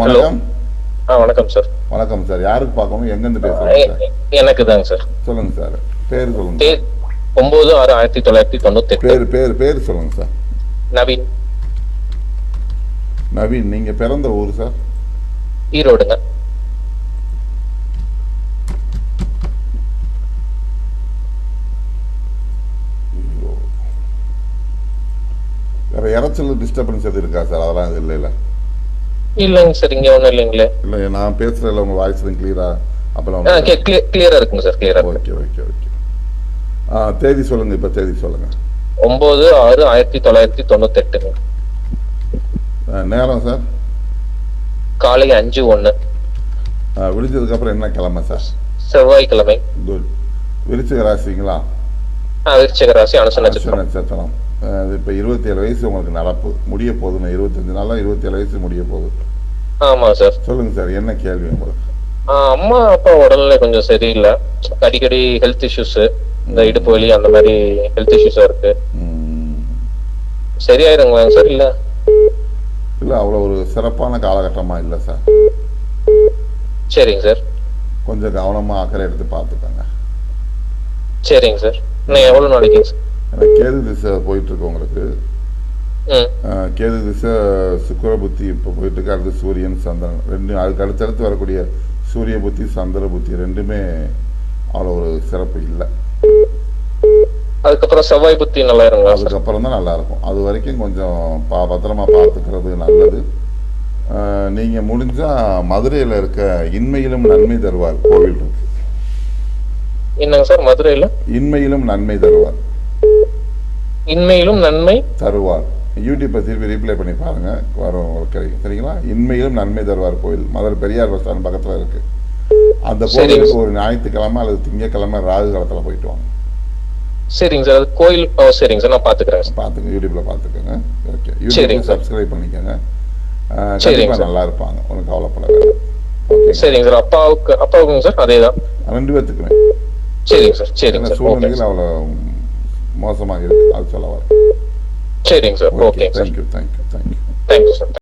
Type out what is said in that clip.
வணக்கம். வணக்கம் சார். வணக்கம் சார். யாருக்கு பார்க்கணும், எங்கேருந்து பேசுறீங்க? எனக்கு தாங்க சார். சொல்லுங்க சார். பேர் சொல்லுங்க. 9/6/1998. பேர் சொல்லுங்க சார். நவீன். நவீன். நீங்க பிறந்த ஊர் சார்? ஈரோடுங்க. வேற இறைச்சல் டிஸ்டர்பன்ஸ் எது இருக்கா சார்? அதெல்லாம் இது இல்லை. இல்லைங்க சார், இங்க ஒன்றும் இல்லைங்களே. இல்லை, நான் பேசுறதுல உங்க வாய்ஸ் கிளியரா? அப்பெல்லாம் கிளியரா இருக்குங்க சார், கிளியரா. Okay okay okay. தேதி சொல்லுங்க. இப்ப தேதி சொல்லுங்க. 9/6/1998. நேரம் சார்? காலை 5:01. விழிச்சதுக்கு அப்புறம் என்ன கிழமை சார்? செவ்வாய்க்கிழமை. குட். விருச்சிக ராசிங்களா? விருச்சிக ராசி, அனுச நட்சத்திரம். இப்ப 27 வயசு உங்களுக்கு நடப்பு முடிய போகுதுன்னு. 25 நாளா 27 வயசு முடிய போகுது. ஆமா சார். சொல்லுங்க சார், என்ன கேள்வி உங்களுக்கு? அம்மா அப்பா உடல்நிலை கொஞ்சம் சரியில்லை. அடிக்கடி ஹெல்த் இஷ்யூஸ், இந்த இடுப்பு வலி அந்த மாதிரி ஹெல்த் இஷ்யூஸா இருக்கு. சரியாயிருங்களா சார்? இல்ல அவ்வளவு ஒரு சிறப்பான காலகட்டமா இல்ல சார். சரிங்க சார். கொஞ்சம் கவனமா அக்கறை எடுத்து பார்த்துக்கோங்க. சரிங்க சார். இன்னும் எவ்வளவு நாளைக்கு சார்? கேது திசை போயிட்டு இருக்கு உங்களுக்கு. கேது திசை சுக்கிர புத்தி இப்போ போயிட்டு இருக்கு. அடுத்து சூரியன் சந்திரன் ரெண்டும், அதுக்கு அடுத்தடுத்து வரக்கூடிய சூரிய புத்தி சந்திர புத்தி ரெண்டுமே அவ்வளோ ஒரு சிறப்பு இல்லை. அதுக்கப்புறம் செவ்வாய் புத்தி நல்லா இருக்குங்களா? அதுக்கப்புறம் தான் நல்லா இருக்கும். அது வரைக்கும் கொஞ்சம் பத்திரமா பார்த்துக்கிறது நல்லது. நீங்க முடிஞ்சா மதுரையில் இருக்க இன்மையிலும் நன்மை தருவார் கோவில் இருக்கு. என்னங்க சார்? மதுரையில் இன்மையிலும் நன்மை தருவார். இன்மையிலும் நன்மை தருவார். யூடியூப்பை திருப்பி ரீப்ளை பண்ணி பாருங்க, வரும் உங்களுக்கு கிடைக்கும். சரிங்களா? இன்மையிலும் நன்மை தருவார் கோயில் மதுரை பெரியார் பஸ் ஸ்டாண்ட் பக்கத்துல இருக்கு. அந்த கோயிலுக்கு ஒரு ஞாயிற்றுக்கிழமை அல்லது திங்கக்கிழமை ராகு காலத்துல போயிட்டு வாங்க. சரிங்க சார். கோயில் சரிங்க சார், நான் பாத்துக்கிறேன். பாத்துங்க, யூடியூப்ல பாத்துக்கோங்க. ஓகே, யூடியூப்ல சப்ஸ்கிரைப் பண்ணிக்கோங்க. கண்டிப்பா நல்லா இருப்பாங்க, ஒன்றும் கவலைப்பட வேண்டாம். சரிங்க சார். அப்பாவுக்குங்க சார்? அதேதான், 2 பேத்துக்குமே. சரிங்க சார். சரிங்க சார். சூழ்நிலையில் அவ்வளவு மோசமாக இருக்கு, அது சொல்ல வர. சரிங்க sir. Okay. Thank you. Thank you sir.